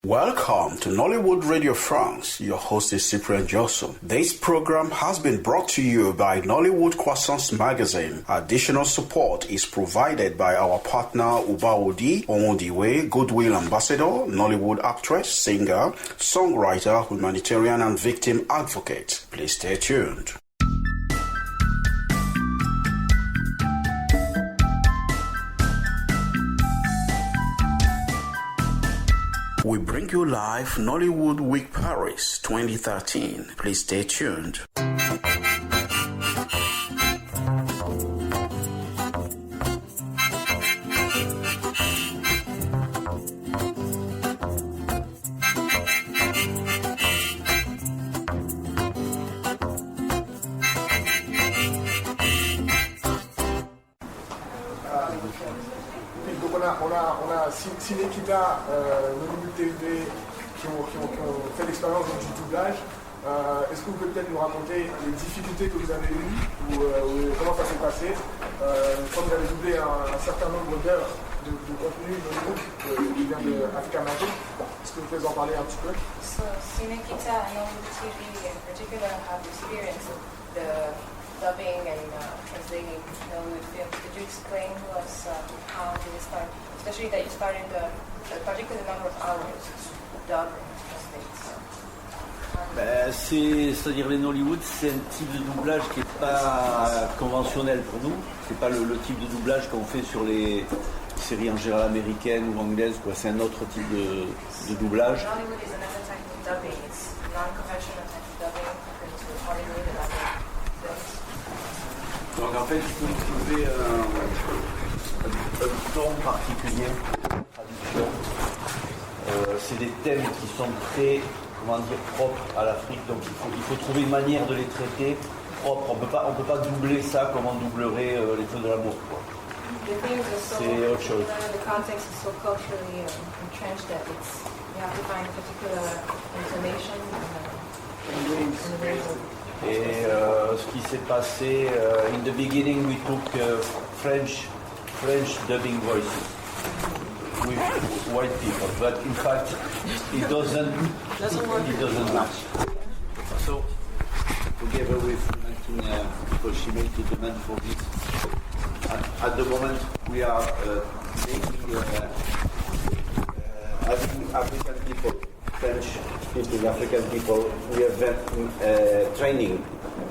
Welcome to Nollywood Radio France. Your host is Cyprian Joseph. This program has been brought to you by Nollywood Croissants Magazine. Additional support is provided by our partner Ubaodi Omondiwe, Goodwill Ambassador, Nollywood actress, singer, songwriter, humanitarian and victim advocate. Please stay tuned. We bring you live Nollywood Week Paris 2013. Please stay tuned. On a Cinekita, Nollywood TV qui ont fait l'expérience du doublage. Est-ce que vous pouvez peut-être nous raconter les difficultés que vous avez eues ou comment ça s'est passé quand vous avez doublé un certain nombre d'heures de contenu Nollywood qui vient de Africa Magic? Est-ce que vous pouvez en parler un petit peu? So Cinekita and Nollywood TV in particular have experience the dubbing and translating Nollywood films. Could you explain to us how did it start? Especially that you started a particular number of hours to dub and translate. C'est-à-dire les Nollywood, c'est un type de doublage qui n'est pas conventionnel pour nous. C'est pas le type de doublage qu'on fait sur les séries en général américaines ou anglaises. C'est un autre type de doublage. Nollywood is another type of dubbing. It's non-conventional type of dubbing compared to Hollywood and other films. Donc en fait, il faut trouver un ton particulier de traduction. C'est des thèmes qui sont très, propres à l'Afrique. Donc il faut trouver une manière de les traiter propres. On peut pas doubler ça comme on doublerait les feux de l'amour. C'est autre chose. The context is so culturally entrenched that you have to find a particular intonation and the ways of. Et ce qui s'est passé, in the beginning we took French dubbing voices with white people, but in fact it doesn't match. So together with Martina, because she made the demand for this, at the moment we are having African people, French-speaking African people, we have them training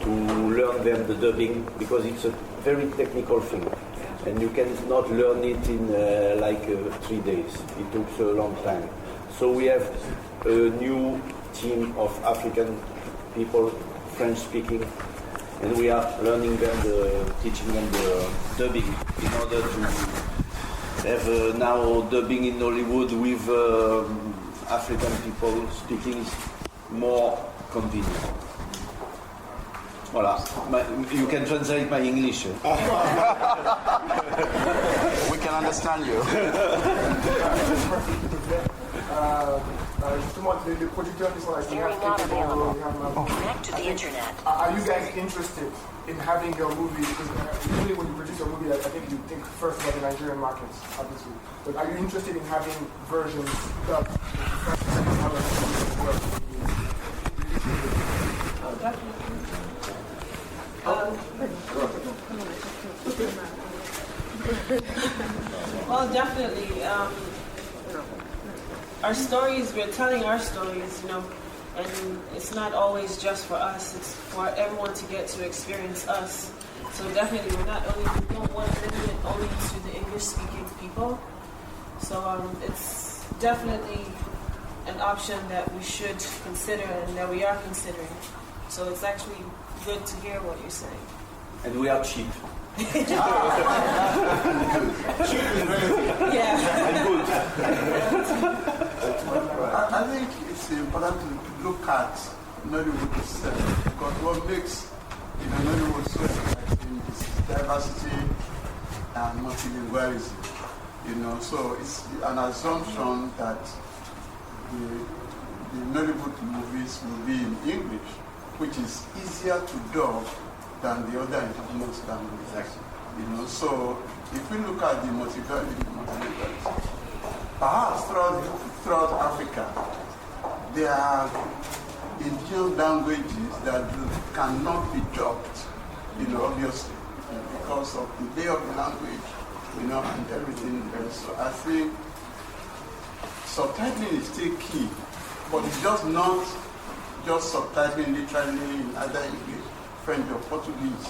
to learn them the dubbing because it's a very technical thing and you cannot learn it in 3 days. It takes a long time. So we have a new team of African people, French-speaking, and we are learning them, teaching them the dubbing in order to have now dubbing in Nollywood with African people speaking is more convenient. Voilà. You can translate my English. We can understand you. Justement, les producteurs qui sont là, Connect to the internet. Are you guys interested in having your movie? Because usually when you produce a movie, I think you think first about the Nigerian markets, obviously. But are you interested in having versions dubbed? Well, definitely. Our stories, we're telling our stories, and it's not always just for us, it's for everyone to get to experience us. So definitely, we don't want to limit it only to the English-speaking people. So it's definitely an option that we should consider and that we are considering. So it's actually good to hear what you're saying. And we are cheap. Yeah. And good. I think it's important to look at Nollywood itself because what makes Nollywood so exciting is diversity and multilingualism. So it's an assumption that the Nollywood movies will be in English, which is easier to dub than the other indigenous languages. Exactly. So if we look at the multilingualism, perhaps throughout Africa, there are indigenous languages that cannot be dubbed, obviously, because of the way of the language, and everything else. So I think subtitling is still key, but it's just not just subtitling literally in either English, French, or Portuguese.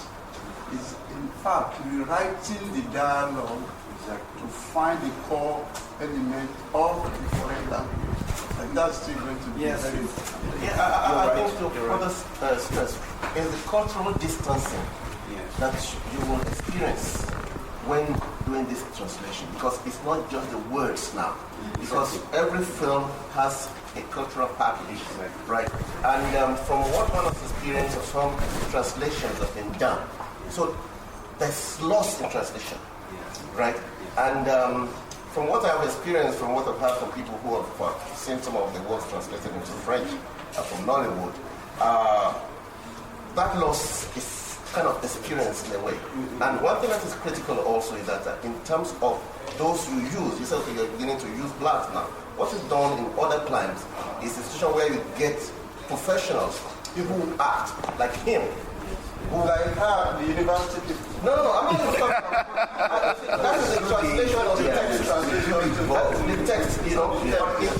It's in fact rewriting the dialogue to find the core element of the foreign language. And that's still going to be very important. I think to further stress is the cultural distancing that you will experience when doing this translation, because it's not just the words now, because every film has a cultural package, right? And from what one has experienced, some translations have been done, so there's loss in translation, right? And from what I've experienced, from what I've heard from people who have seen some of the works translated into French from Nollywood, that loss is kind of experienced in a way. And one thing that is critical also is that in terms of those you use, you said okay, you're beginning to use blacks now. What is done in other climes is a situation where you get professionals, people who act like him, who like the university people. No, I'm not talking about that is the translation of the text. The text, in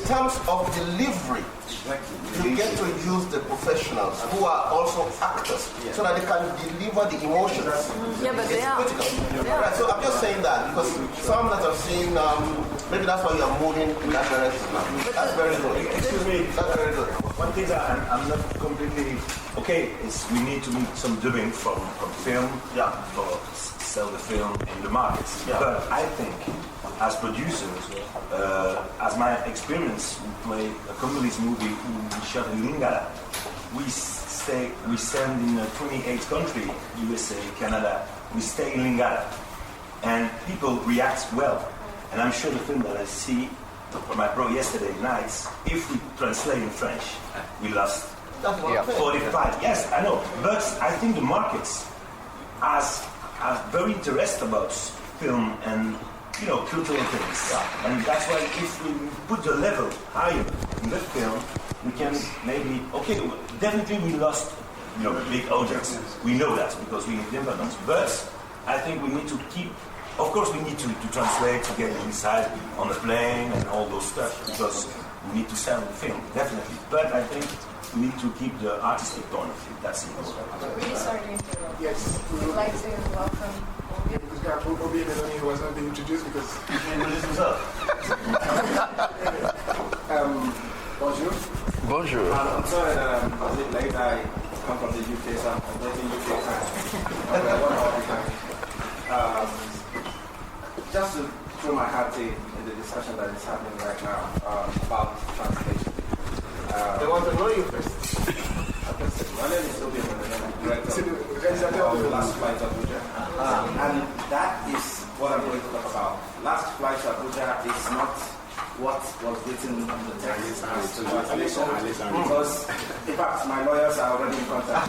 terms of delivery, you get to use the professionals who are also actors so that they can deliver the emotions. Yeah, but it's critical. Right, so I'm just saying that because some that I've seen, maybe that's why you are moving in that direction now. That's very good. Excuse me. That's very good. One thing that I'm not completely okay is we need to do some dubbing from film for sell the film in the markets. But I think as producers, as my experience, we play a Congolese movie we shot in Lingala. We send in 28 countries, USA, Canada, we stay in Lingala. And people react well. And I'm sure the film that I see from my bro yesterday nights, if we translate in French, we lost 45. Yes, I know. But I think the markets are very interested about film and cultural things. And that's why if we put the level higher in the film, we can maybe definitely we lost big audience. We know that because we remember that. But I think we need to keep. Of course, we need to translate, to get inside on the plane and all those stuff, because we need to sell the film, definitely. But I think we need to keep the artistic point of view. That's important. I'm really sorry to interrupt. Yes. We would like to welcome Obi. Because we have Obi Meloni who has not been introduced because he can introduce himself. Bonjour. Bonjour. I'm sorry that I'm a bit late. I come from the UK, so I'm waiting UK time. Okay, 1 hour behind. Just to throw my hat in the discussion that is happening right now about translation. They want to know you first. My name is Obi, and I'm director of the Last Flight to Abuja. And that is what I'm going to talk about. Last Flight to Abuja is not what was written in the text as translation, because in fact my lawyers are already in contact.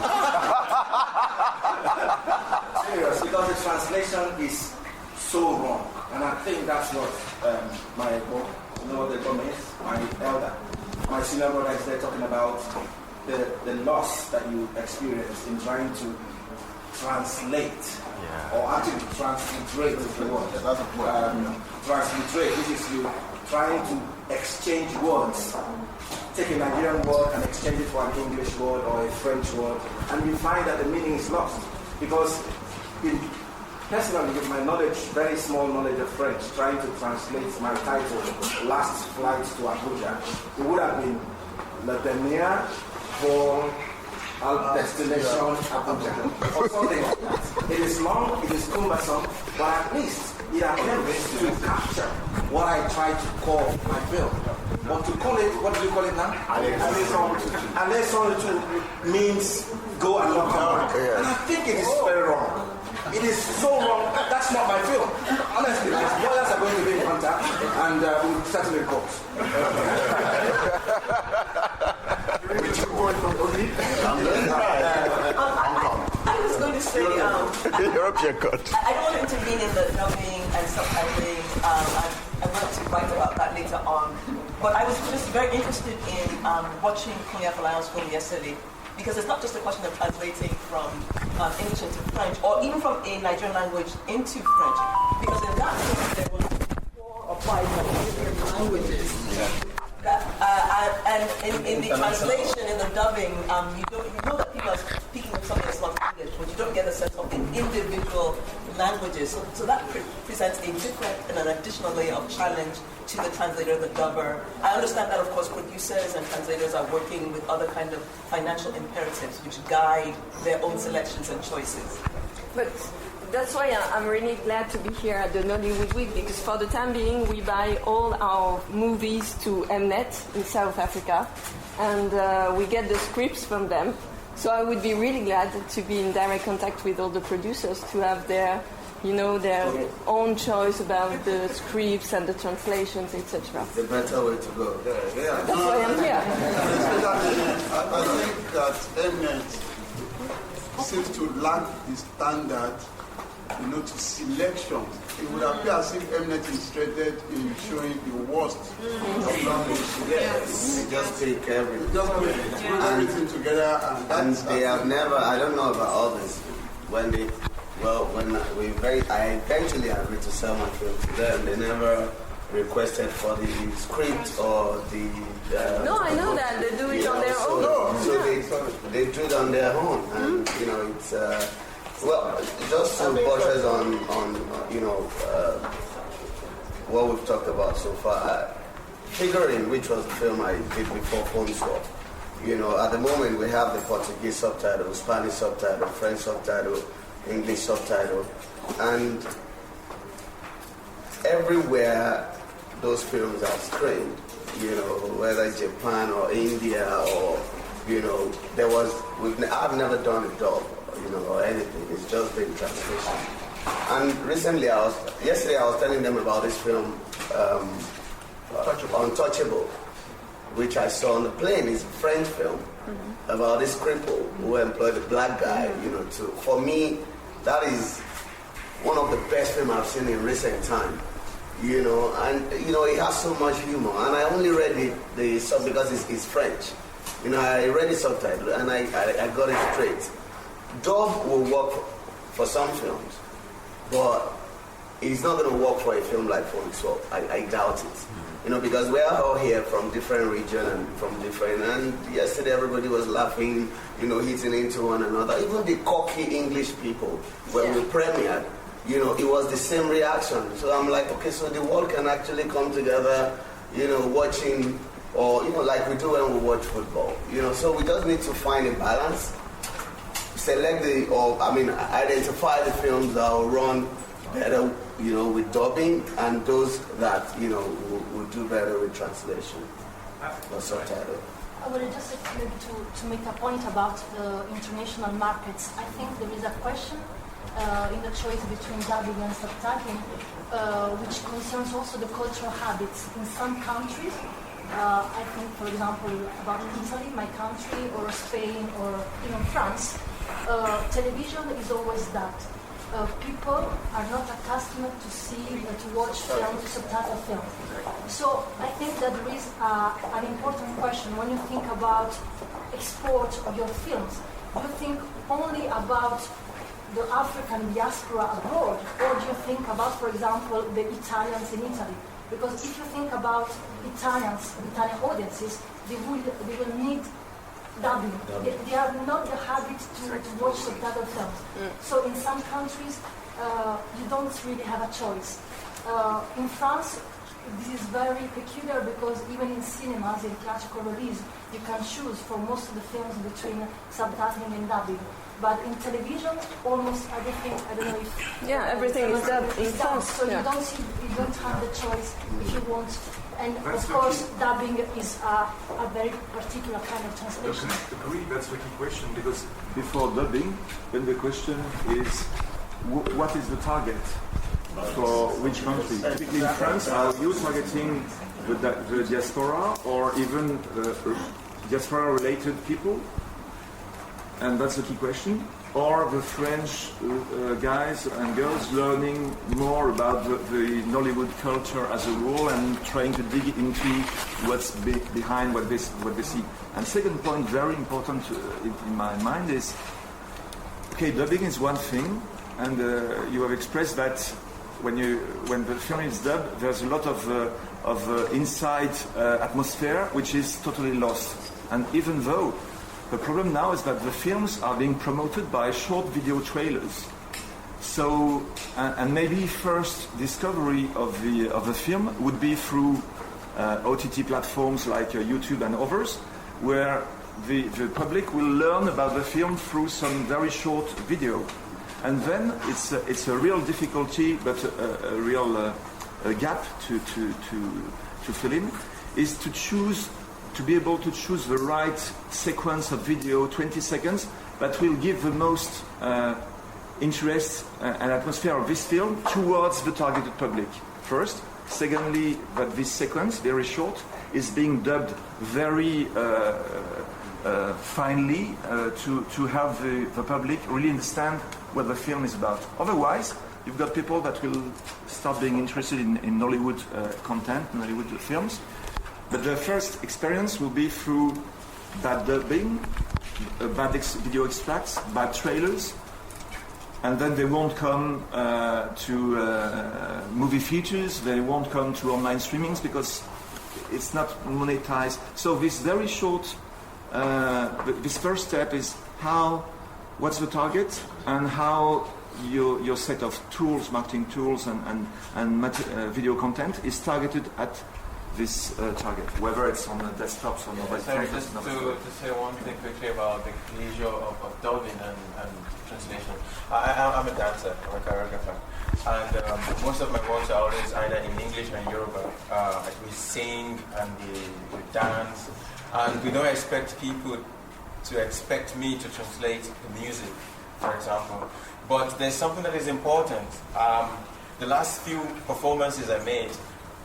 Serious, because the translation is so wrong, and I think that's what my elder, my senior brother is there talking about the loss that you experience in trying to translate or actually transliterate is the word. Transliterate, which is you trying to exchange words. Take a Nigerian word and exchange it for an English word or a French word, and you find that the meaning is lost. Because personally, with my knowledge, very small knowledge of French, trying to translate my title, Last Flight to Abuja, it would have been Le Dernier Vol Destination Abuja, or something like that. It is long, it is cumbersome, but at least it attempts to capture what I try to call my film. But to call it, what do you call it now? Alessandro means go and look down. And I think it is very wrong. It is so wrong. That's not my film. Honestly, lawyers are going to be in contact and we'll settle in court. I was going to say, European court. I don't want to intervene in the dubbing and subtitling. I want to write about that later on. But I was just very interested in watching Cognac Alliance film yesterday, because it's not just a question of translating from English into French, or even from a Nigerian language into French, because in that film there were 4 or 5 different languages. And in the translation, in the dubbing, you know that people are speaking something that's not English, but you don't get a sense of the individual languages. So that presents a different and an additional layer of challenge to the translator, the dubber. I understand that, of course, producers and translators are working with other kind of financial imperatives which guide their own selections and choices. But that's why I'm really glad to be here at the Nollywood Week, because for the time being we buy all our movies to Mnet in South Africa, and we get the scripts from them. So I would be really glad to be in direct contact with all the producers to have their own choice about the scripts and the translations, etc. The better way to go. Yeah. That's why I'm here. I think that Mnet seems to lack the standard, to selection. It would appear as if Mnet is interested in showing the worst of language. Yes. They just pick everything. Just put everything together, and they have never. I don't know about others. I eventually agreed to sell my film to them. They never requested for the script or the. No, I know that they do it on their own. So they do it on their own, and it's. Just to buttress on what we've talked about so far, Figuring, which was the film I did before Phone Swap, at the moment we have the Portuguese subtitle, Spanish subtitle, French subtitle, English subtitle, and everywhere those films are screened, whether Japan or India or, I've never done a dub. Or anything. It's just been translation. And recently, yesterday I was telling them about this film, Untouchable, which I saw on the plane. It's a French film about this cripple who employed a black guy. For me, that is one of the best films I've seen in recent time. And it has so much humor. And I only read the sub because it's French. I read the subtitle and I got it straight. Dub will work for some films, but it's not going to work for a film like Phone Swap. I doubt it. Because we are all here from different regions and from different. And yesterday everybody was laughing, hitting into one another. Even the cocky English people, when we premiered, it was the same reaction. So I'm like, okay, so the world can actually come together, watching, or like we do when we watch football. So we just need to find a balance. Identify the films that will run better, with dubbing, and those that, will do better with translation or subtitle. I would just like to make a point about the international markets. I think there is a question in the choice between dubbing and subtitling, which concerns also the cultural habits in some countries. I think, for example, about Italy, my country, or Spain, or even France. Television is always that. People are not accustomed to watch subtitle films. So I think that there is an important question when you think about export of your films. Do you think only about the African diaspora abroad, or do you think about, for example, the Italians in Italy? Because if you think about Italian audiences, they will need dubbing. They have not the habit to watch subtitle films. So in some countries, you don't really have a choice. In France, this is very peculiar because even in cinemas, in theatrical release, you can choose for most of the films between subtitling and dubbing. But in television, almost everything, I don't know if... Yeah, everything is dubbed in France. So you don't have the choice if you want. And of course, dubbing is a very particular kind of translation. Agree, that's the key question, because before dubbing, then the question is, what is the target for which country? Typically in France, are you targeting the diaspora or even diaspora-related people? And that's the key question. or the French guys and girls learning more about the Nollywood culture as a whole and trying to dig into what's behind what they see. And second point, very important in my mind is, okay, dubbing is one thing, and you have expressed that when the film is dubbed, there's a lot of inside atmosphere which is totally lost. And even though the problem now is that the films are being promoted by short video trailers, so and maybe first discovery of the film would be through OTT platforms like YouTube and others, where the public will learn about the film through some very short video. And then it's a real difficulty, but a real gap to fill in, is to be able to choose the right sequence of video, 20 seconds, that will give the most interest and atmosphere of this film towards the targeted public. First. Secondly, that this sequence, very short, is being dubbed very finely to have the public really understand what the film is about. Otherwise, you've got people that will start being interested in Nollywood content, Nollywood films. But the first experience will be through bad dubbing, bad video extracts, bad trailers, and then they won't come to movie features, they won't come to online streamings because it's not monetized. So this very short, this first step is what's the target and how your set of tools, marketing tools and video content is targeted at this target, whether it's on the desktops or mobile phones. Just to say one thing quickly about the issue of dubbing and translation. I'm a dancer, I'm a choreographer, and most of my works are always either in English or in Yoruba. We sing and we dance, and we don't expect people to expect me to translate the music, for example. But there's something that is important. The last few performances I made,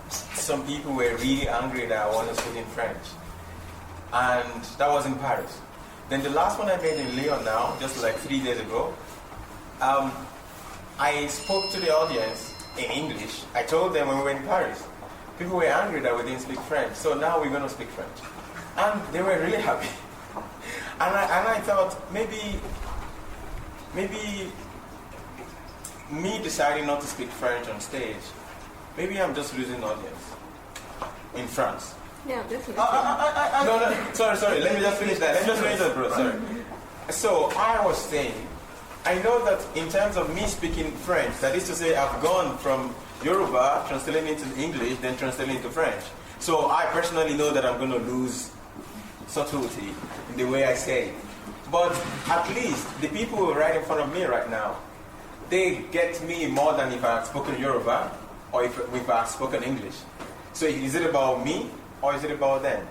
some people were really angry that I wasn't speaking French. And that was in Paris. Then the last one I made in Lyon now, just like 3 days ago, I spoke to the audience in English. I told them when we were in Paris. People were angry that we didn't speak French. So now we're going to speak French. And they were really happy. And I thought maybe me deciding not to speak French on stage, maybe I'm just losing audience in France. Yeah, definitely. No, sorry. Let me just finish that, bro. Sorry. So I was saying, I know that in terms of me speaking French, that is to say, I've gone from Yoruba, translating into English, then translating into French. So I personally know that I'm going to lose subtlety in the way I say it. But at least the people right in front of me right now, they get me more than if I had spoken Yoruba or if I had spoken English. So is it about me or is it about them?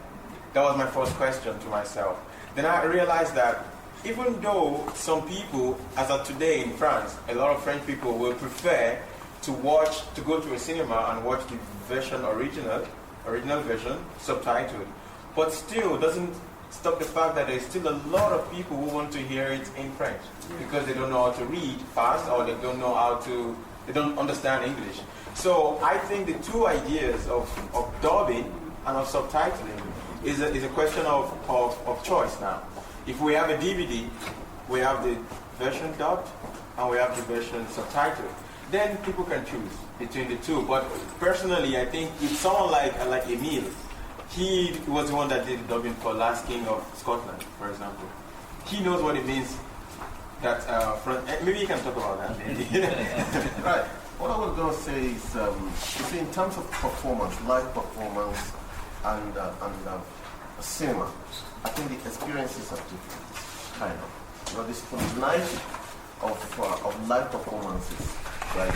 That was my first question to myself. Then I realized that even though some people, as of today in France, a lot of French people will prefer to go to a cinema and watch the original version, subtitled, but still doesn't stop the fact that there's still a lot of people who want to hear it in French because they don't know how to read fast or they don't understand English. So I think the two ideas of dubbing and of subtitling is a question of choice now. If we have a DVD, we have the version dubbed and we have the version subtitled. Then people can choose between the two. But personally, I think if someone like Emile, he was the one that did dubbing for Last King of Scotland, for example. He knows what it means. That maybe you can talk about that. Right. What I was going to say is, you see, in terms of performance, live performance, and cinema, I think the experiences are different, kind of. You know, this night of live performances, right,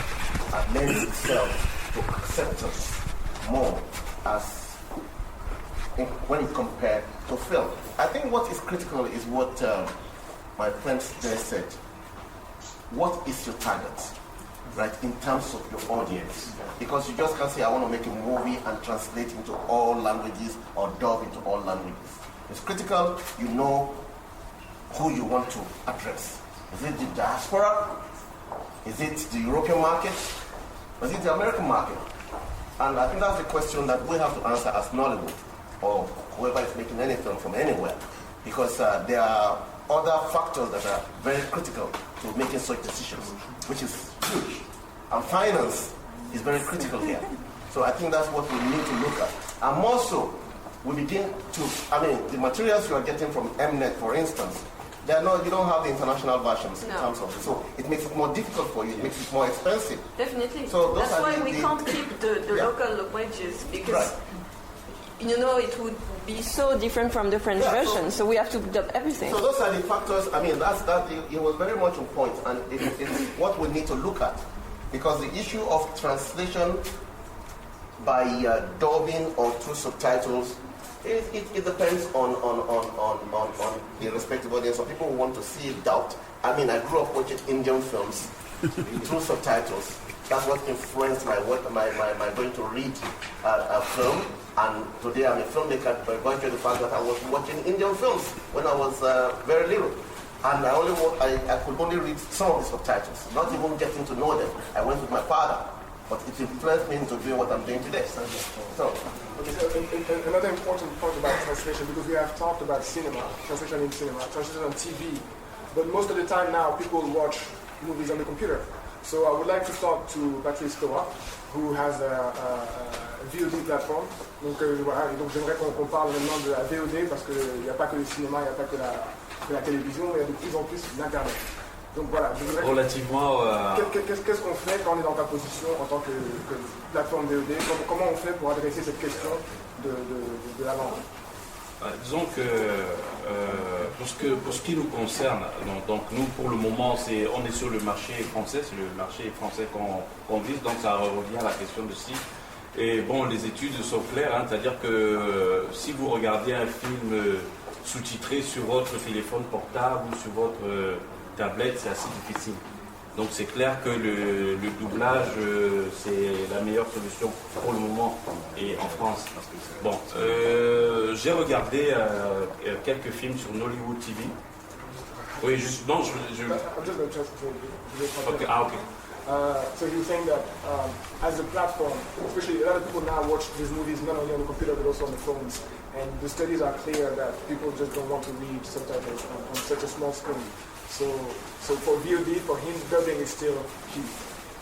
lends itself to acceptance more as when it compared to film. I think what is critical is what my friend there said. What is your target, right, in terms of your audience? Because you just can't say, I want to make a movie and translate into all languages or dub into all languages. It's critical you know who you want to address. Is it the diaspora? Is it the European market? Is it the American market? And I think that's the question that we have to answer as Nollywood, or whoever is making any film from anywhere, because there are other factors that are very critical to making such decisions, which is huge. And finance is very critical here. So I think that's what we need to look at. And more so, we begin to, the materials you are getting from Mnet, for instance, you don't have the international versions in terms of it. So it makes it more difficult for you, it makes it more expensive. Definitely. So that's why we can't keep the local languages, because it would be so different from the French version, so we have to dub everything. So those are the factors, it was very much on point, and it's what we need to look at. Because the issue of translation by dubbing or through subtitles, it depends on the respective audience. Some people who want to see it dubbed. I grew up watching Indian films through subtitles. That's what influenced my going to read a film. And today I'm a filmmaker by virtue of the fact that I was watching Indian films when I was very little. And I could only read some of the subtitles, not even getting to know them. I went with my father, but it influenced me into doing what I'm doing today. Another important point about translation, because we have talked about cinema, translation in cinema, translation on TV, but most of the time now people watch movies on the computer. So I would like to talk to Patrice Thomas, who has a VOD platform. Donc j'aimerais qu'on parle maintenant de la VOD, parce qu'il n'y a pas que le cinéma, il n'y a pas que la télévision, il y a de plus en plus l'Internet. Donc voilà, relativement qu'est-ce qu'on fait quand on est dans ta position en tant que plateforme VOD? Comment on fait pour adresser cette question de la langue? Disons que pour ce qui nous concerne, donc nous pour le moment on est sur le marché français, c'est le marché français qu'on vise, donc ça revient à la question de si. Et bon, les études sont claires, c'est-à-dire que si vous regardez un film sous-titré sur votre téléphone portable ou sur votre tablette, c'est assez difficile. Donc c'est clair que le doublage, c'est la meilleure solution pour le moment, et en France. Bon, j'ai regardé quelques films sur Nollywood TV. Oui, juste, non, Okay. So he was saying that as a platform, especially a lot of people now watch these movies not only on the computer but also on the phones. And the studies are clear that people just don't want to read subtitles on such a small screen. So for VOD, for him, dubbing is still key.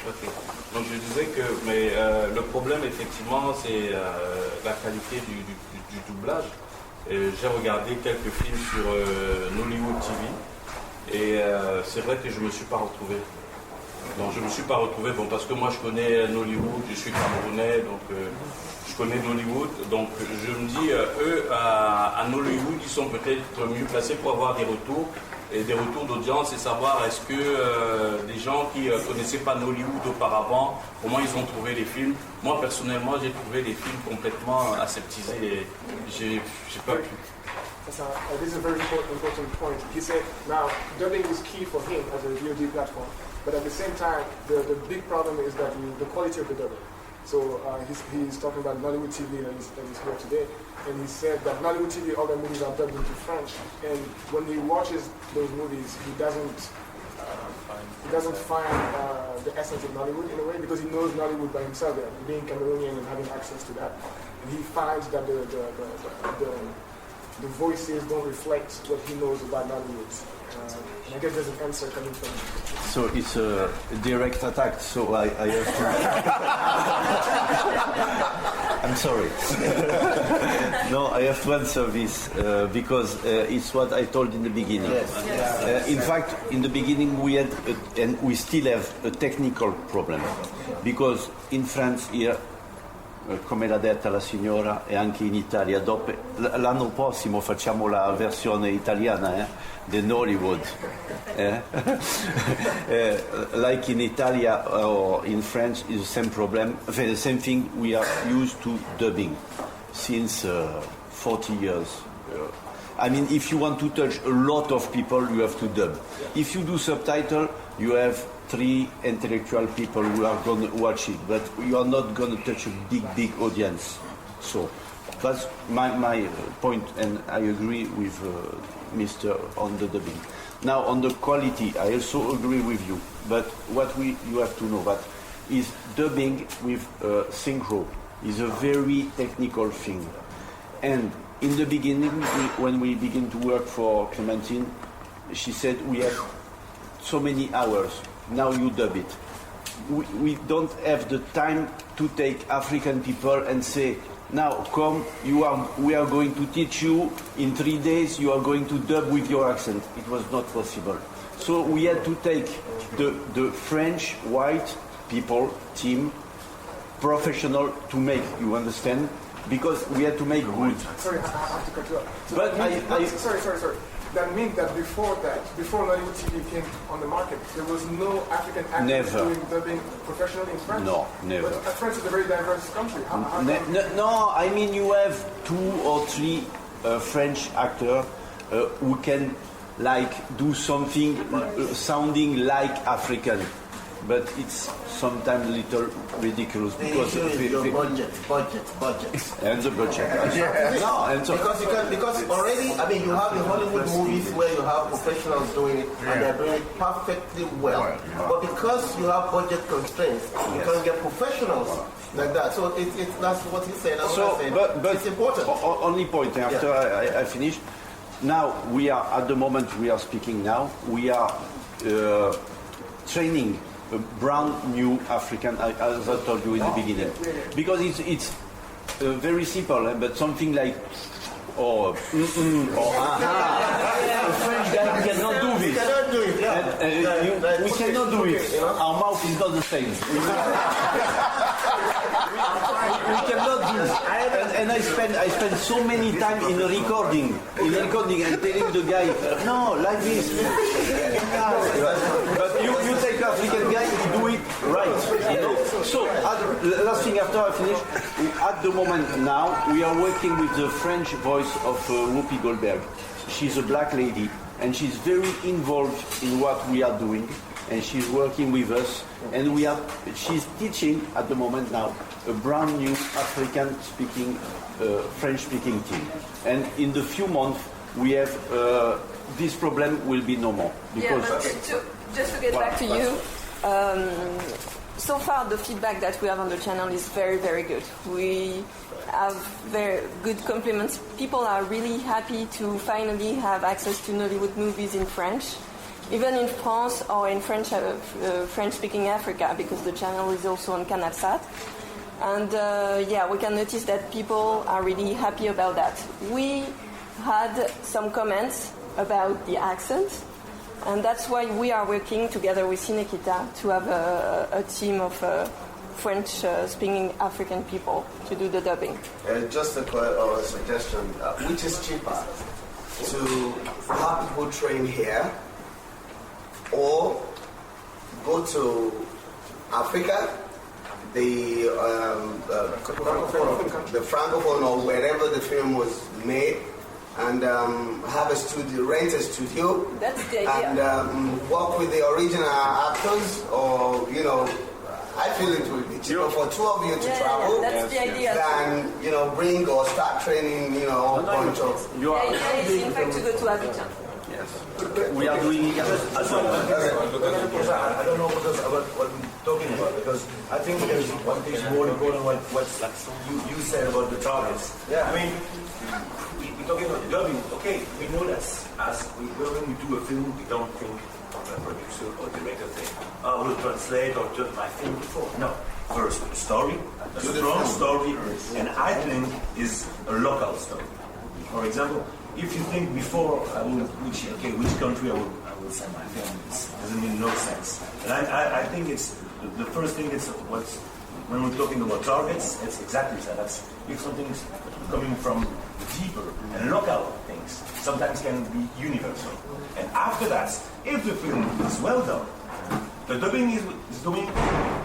Ok. Donc je disais que le problème effectivement c'est la qualité du doublage. J'ai regardé quelques films sur Nollywood TV et c'est vrai que je me suis pas retrouvé. Non, je ne me suis pas retrouvé, parce que moi je connais Nollywood, je suis camerounais, donc je connais Nollywood, donc je me dis, eux, à Nollywood, ils sont peut-être mieux placés pour avoir des retours d'audience et savoir est-ce que des gens qui ne connaissaient pas Nollywood auparavant, comment ils ont trouvé les films. Moi personnellement, j'ai trouvé les films complètement aseptisés et j'ai pas pu. This is a very important point. He said, now, dubbing is key for him as a VOD platform. But at the same time, the big problem is that the quality of the dubbing. So he's talking about Nollywood TV that is here today, and he said that Nollywood TV, all their movies are dubbed into French, and when he watches those movies, he doesn't find the essence of Nollywood in a way, because he knows Nollywood by himself, being Cameroonian and having access to that. And he finds that the voices don't reflect what he knows about Nollywood. And I guess there's an answer coming from him. So it's a direct attack, so I have to... I'm sorry. No, I have to answer this because it's what I told in the beginning. Yes. In fact, in the beginning we had, and we still have, a technical problem. Because in France here, come l'ha detta la signora, e anche in Italia, l'anno prossimo facciamo la versione italiana di Nollywood. Like in Italia or in France is the same problem, the same thing. We are used to dubbing since 40 years. I mean, if you want to touch a lot of people, you have to dub. If you do subtitle, you have 3 intellectual people who are going to watch it, but you are not going to touch a big audience. So that's my point, and I agree with Mr. on the dubbing. Now on the quality, I also agree with you. But what you have to know that is dubbing with synchro is a very technical thing. And in the beginning, when we begin to work for Clementine, she said we have so many hours. Now you dub it. We don't have the time to take African people and say, now come, we are going to teach you in 3 days, you are going to dub with your accent. It was not possible. So we had to take the French white people team, professional to make, you understand? Because we had to make good. Sorry, I have to cut you off. So But sorry. That means that before Nollywood TV came on the market, there was no African actors doing dubbing professionally in France? No, never. But France is a very diverse country. No, I mean you have 2 or 3 French actors who can do something sounding like African. But it's sometimes a little ridiculous because budget. And the budget. Because already, I mean, you have the Hollywood movies where you have professionals doing it and they're doing it perfectly well. But because you have budget constraints, you can't get professionals like that. So that's what he said. But it's important. Only point after I finish. Now we are at the moment we are speaking now. We are training a brand new African, as I told you in the beginning, because it's very simple, but something like or a French guy cannot do this. We cannot do it. Our mouth is not the same. We cannot do it. And I spend so many time in recording and telling the guy, no, like this. But you take African guy, you do it right. You know? So last thing after I finish, at the moment now we are working with the French voice of Whoopi Goldberg. She's a black lady and she's very involved in what we are doing. And she's working with us, and she's teaching at the moment now a brand new African-speaking, French-speaking team. And in the few months, we have this problem will be no more. Because just to get back to you, so far the feedback that we have on the channel is very, very good. We have very good compliments. People are really happy to finally have access to Nollywood movies in French. Even in France or in French-speaking Africa, because the channel is also on CanalSat. And we can notice that people are really happy about that. We had some comments about the accent, and that's why we are working together with Cinekita to have a team of French-speaking African people to do the dubbing. Just a suggestion, which is cheaper, to have people train here, or go to Africa, the Francophone or wherever the film was made, and have a studio, rent a studio, and work with the original actors, or I feel it will be cheaper for 2 of you to travel than bring or start training a bunch of. The idea is in fact to go to Abidjan. We are doing it. I don't know what we're talking about, because I think there's one thing more important what you said about the targets. Yeah. I mean, we're talking about dubbing. Okay, we know that when we do a film, we don't think the producer or director think, we'll translate or just my film before. No. First, a story, a strong story, and I think is a local story. For example, if you think before which country I will send my film, it doesn't make no sense. And I think it's the first thing is when we're talking about targets, it's exactly that. That's if something's coming from deeper and local things, sometimes can be universal. And after that, if the film is well done, the dubbing is doing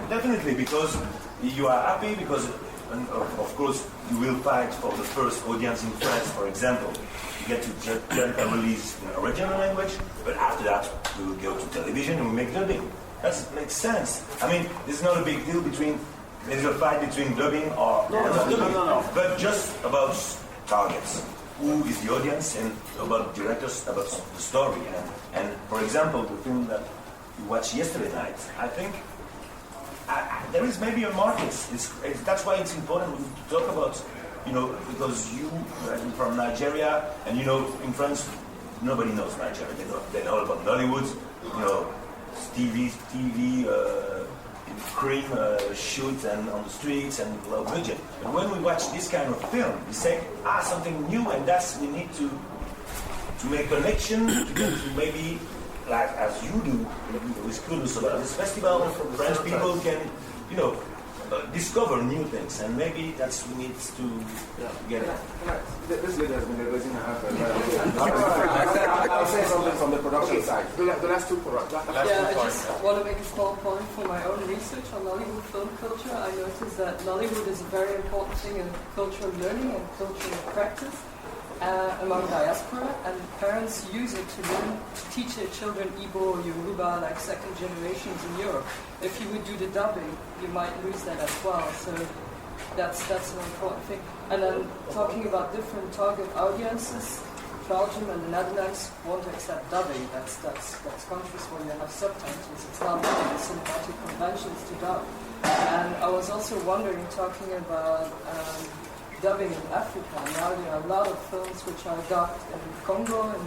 definitely because you are happy because of course you will fight for the first audience in France, for example. Get to get a release in original language, but after that we will go to television and we make dubbing. That makes sense. I mean, this is not a big deal there's a fight between dubbing or not dubbing, but just about targets. who is the audience and about directors, about the story. And for example, the film that we watched yesterday night, I think there is maybe a market. That's why it's important to talk about, because you are from Nigeria, and in France, nobody knows Nigeria. They know about Nollywood, TV, cream shoots and on the streets and low budget. But when we watch this kind of film, we say, something new, and we need to make connection to maybe, like as you do with Kudus about this festival, French people can, discover new things, and maybe we need to get it. This lady has been raising her hand. I'll say something from the production side. The last two products. I just want to make a small point for my own research on Nollywood film culture. I noticed that Nollywood is a very important thing in cultural learning and cultural practice among diaspora, and parents use it to teach their children Igbo or Yoruba, like second generations in Europe. If you would do the dubbing, you might lose that as well. So that's an important thing. And then talking about different target audiences, Belgium and the Netherlands won't accept dubbing. That's countries where you have subtitles. It's not one of the cinematic conventions to dub. And I was also wondering, talking about dubbing in Africa. Now there are a lot of films which are dubbed in Congo, in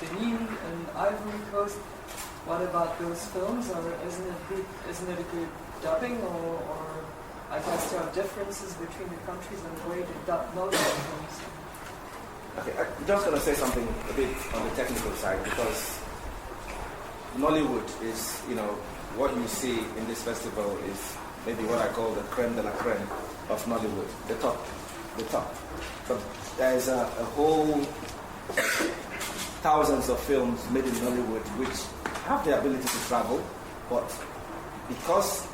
Benin, and Ivory Coast. What about those films? Or isn't it a good dubbing? Or I guess there are differences between the countries and the way they dub Nollywood films. Okay, I'm just going to say something a bit on the technical side, because Nollywood is, what you see in this festival is maybe what I call the creme de la creme of Nollywood, the top. But there's a whole thousands of films made in Nollywood which have the ability to travel, but because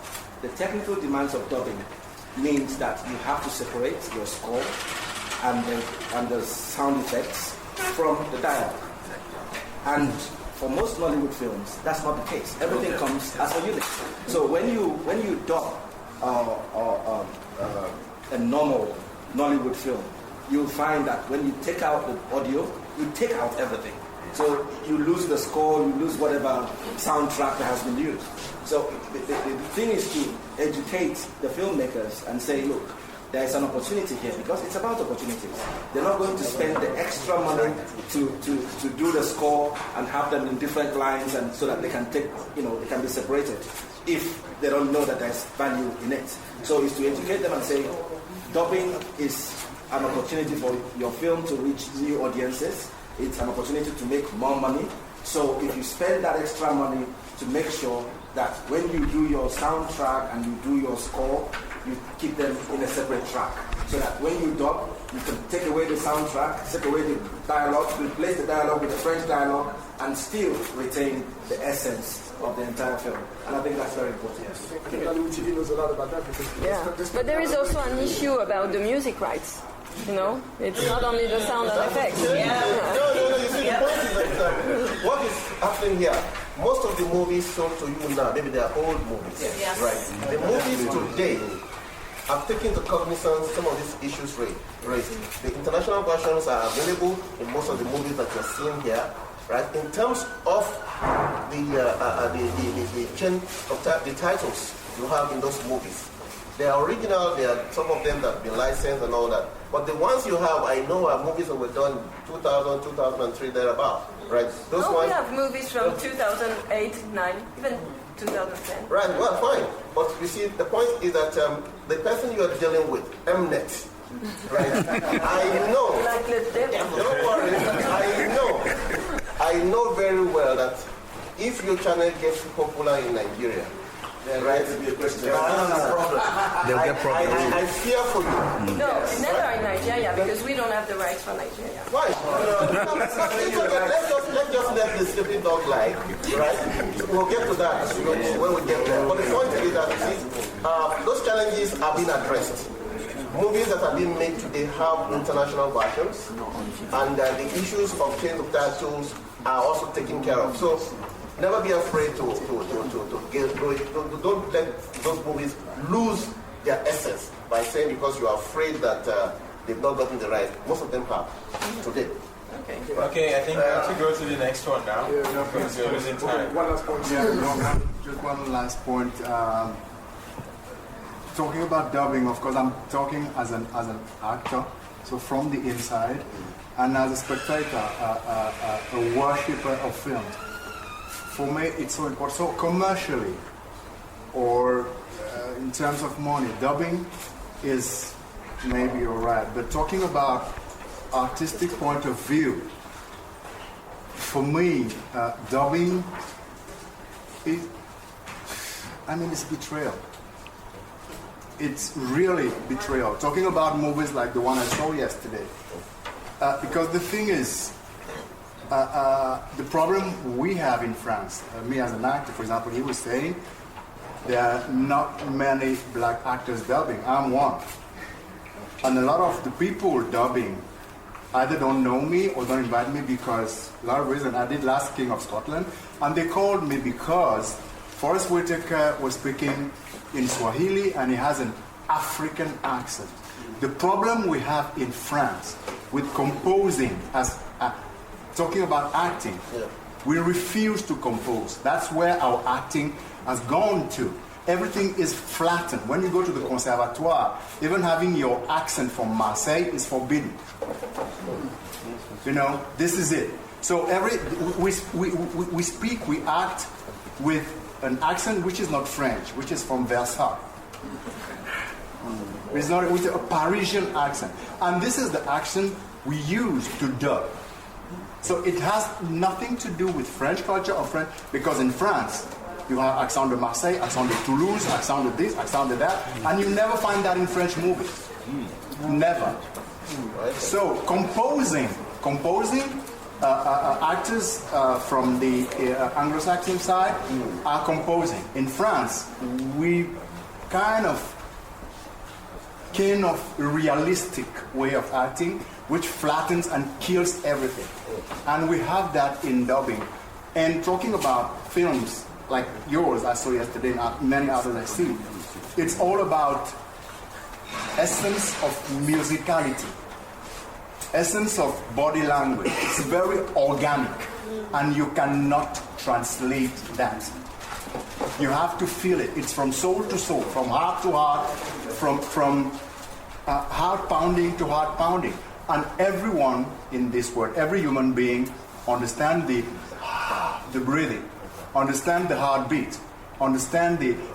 the technical demands of dubbing means that you have to separate your score and the sound effects from the dialogue. And for most Nollywood films, that's not the case. Everything comes as a unit. So when you dub a normal Nollywood film, you'll find that when you take out the audio, you take out everything. So you lose the score, you lose whatever soundtrack that has been used. So the thing is to educate the filmmakers and say, look, there's an opportunity here, because it's about opportunities. They're not going to spend the extra money to do the score and have them in different lines, and so that they can take, they can be separated if they don't know that there's value in it. So it's to educate them and say, dubbing is an opportunity for your film to reach new audiences. It's an opportunity to make more money. So if you spend that extra money to make sure that when you do your soundtrack and you do your score, you keep them in a separate track. So that when you dub, you can take away the soundtrack, take away the dialogue, replace the dialogue with the French dialogue, and still retain the essence of the entire film. And I think that's very important. I think Nollywood TV knows a lot about that, because but there is also an issue about the music rights. It's not only the sound and effects. No, you see, the point is that what is happening here, most of the movies sold to you now, maybe they are old movies, yes. Right? The movies today have taken into cognizance some of these issues raised. The international versions are available in most of the movies that you're seeing here, right? In terms of the chain of the titles you have in those movies, they are original. There are some of them that have been licensed and all that. But the ones you have, I know, are movies that were done 2000, 2003, thereabout, right? Those ones. We have movies from 2008, 2009, even 2010. Right, well, fine. But you see, the point is that the person you are dealing with, Mnet, right? I know. Don't worry. I know very well that if your channel gets popular in Nigeria, right? They'll get problems. I fear for you. No, never in Nigeria, because we don't have the rights for Nigeria. Why? Let's just let the sleeping dog lie, right? We'll get to that when we get there. But the point is that, you see, those challenges are being addressed. Movies that are being made today have international versions, and the issues of change of titles are also taken care of. So never be afraid to get going. Don't let those movies lose their essence by saying because you are afraid that they've not gotten the right. Most of them have today. Okay, I think we have to go to the next one now. Because we're losing time. One last point. Yeah, just one last point. Talking about dubbing, of course, I'm talking as an actor, so from the inside, and as a spectator, a worshipper of film. For me, it's so important. So commercially, or in terms of money, dubbing is maybe alright, but talking about artistic point of view, for me, dubbing, it's betrayal. It's really betrayal. Talking about movies like the one I saw yesterday, because the thing is, the problem we have in France, me as an actor, for example, he was saying, there are not many black actors dubbing. I'm one. And a lot of the people dubbing either don't know me or don't invite me because a lot of reasons. I did Last King of Scotland, and they called me because Forrest Whitaker was speaking in Swahili and he has an African accent. The problem we have in France with composing, as talking about acting, we refuse to compose. That's where our acting has gone to. Everything is flattened. When you go to the conservatoire, even having your accent from Marseille is forbidden. This is it. So we speak, we act with an accent which is not French, which is from Versailles. It's not with a Parisian accent. And this is the accent we use to dub. So it has nothing to do with French culture or French, because in France, you have accent de Marseille, accent de Toulouse, accent de this, accent de that, and you never find that in French movies. Never. So composing, actors from the Anglo-Saxon side are composing. In France, we kind of realistic way of acting, which flattens and kills everything. And we have that in dubbing. And talking about films like yours, I saw yesterday, and many others I see, it's all about essence of musicality, essence of body language. It's very organic, and you cannot translate that. You have to feel it. It's from soul to soul, from heart to heart, from heart pounding to heart pounding. And everyone in this world, every human being, understand the breathing, understand the heartbeat,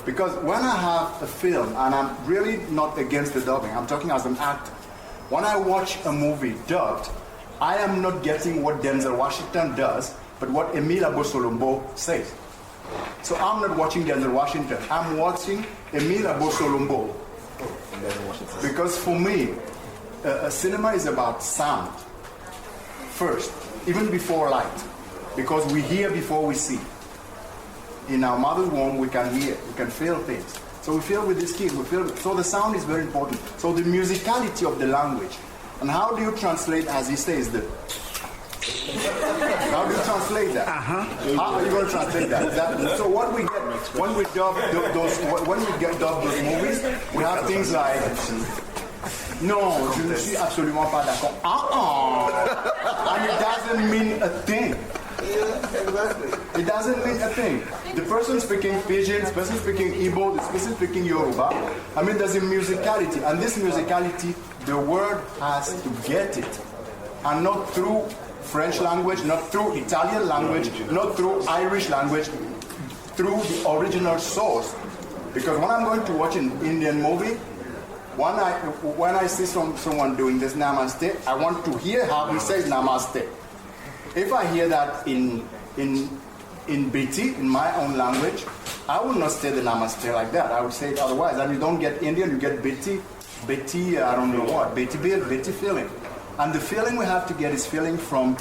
because when I have a film, and I'm really not against the dubbing, I'm talking as an actor. When I watch a movie dubbed, I am not getting what Denzel Washington does, but what Emile Abosolombo says. So I'm not watching Denzel Washington, I'm watching Emile Abosolombo. Because for me, cinema is about sound first, even before light, because we hear before we see. In our mother's womb, we can hear, we can feel things. So we feel with this kid, so the sound is very important. So the musicality of the language. And how do you translate, as he says, how do you translate that? How are you going to translate that? So what we get when we dub those movies, we have things like, non, je ne suis absolument pas d'accord. And it doesn't mean a thing. It doesn't mean a thing. The person speaking Pidgin, the person speaking Igbo, the person speaking Yoruba, there's a musicality. And this musicality, the word has to get it. And not through French language, not through Italian language, not through Irish language, through the original source. Because when I'm going to watch an Indian movie, when I see someone doing this namaste, I want to hear how he says namaste. If I hear that in Beti, in my own language, I will not say the namaste like that. I would say it otherwise. And you don't get Indian, you get Beti, I don't know what, Beti feeling. And the feeling we have to get is feeling from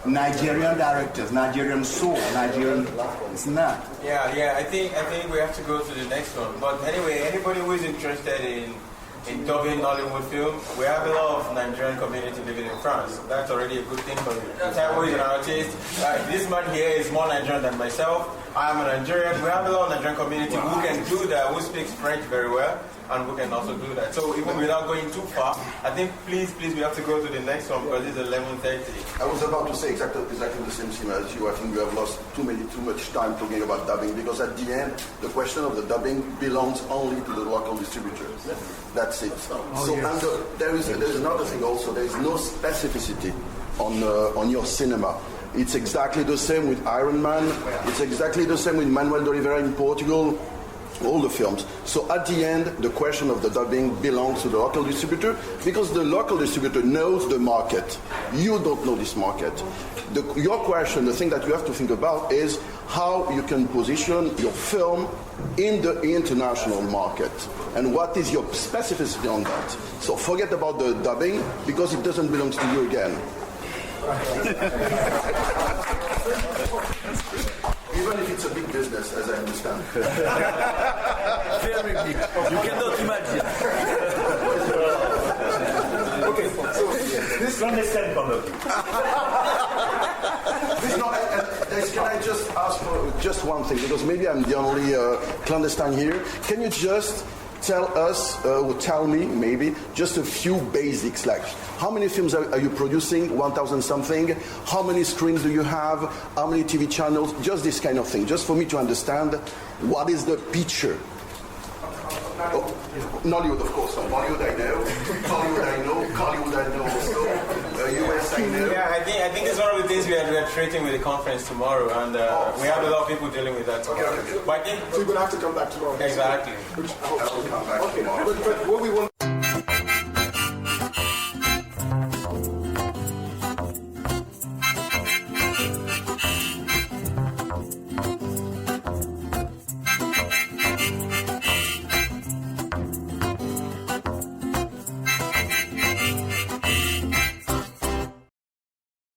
Nigerian directors, Nigerian soul, Nigerian, it's not. Yeah, I think we have to go to the next one. But anyway, anybody who is interested in dubbing Nollywood film, we have a lot of Nigerian community living in France. That's already a good thing for you. Taiwo is an artist. This man here is more Nigerian than myself. I am a Nigerian. We have a lot of Nigerian community who can do that, who speaks French very well, and who can also do that. So even without going too far, I think please, we have to go to the next one because it's 11:30. I was about to say exactly the same thing as you. I think you have lost too much time talking about dubbing, because at the end, the question of the dubbing belongs only to the local distributors. That's it. And there is another thing also. There is no specificity on your cinema. It's exactly the same with Iron Man. It's exactly the same with Manuel de Oliveira in Portugal. All the films. So at the end, the question of the dubbing belongs to the local distributor, because the local distributor knows the market. You don't know this market. Your question, the thing that you have to think about is how you can position your film in the international market. And what is your specificity on that? So forget about the dubbing, because it doesn't belong to you again. Even if it's a big business, as I understand. Very big. You cannot imagine. Okay, so this from the same point of view. Can I just ask for just one thing, because maybe I'm the only clandestine here. Can you just tell us, or tell me maybe, just a few basics, like how many films are you producing, 1,000 something, how many screens do you have, how many TV channels, just this kind of thing, just for me to understand what is the picture. Nollywood, of course. Bollywood I know, Hollywood I know also, US I know. Yeah, I think it's one of the things we are treating with the conference tomorrow, and we have a lot of people dealing with that tomorrow. Okay. But I think so you're going to have to come back tomorrow. Exactly. Which I hope I will come back tomorrow. But what we want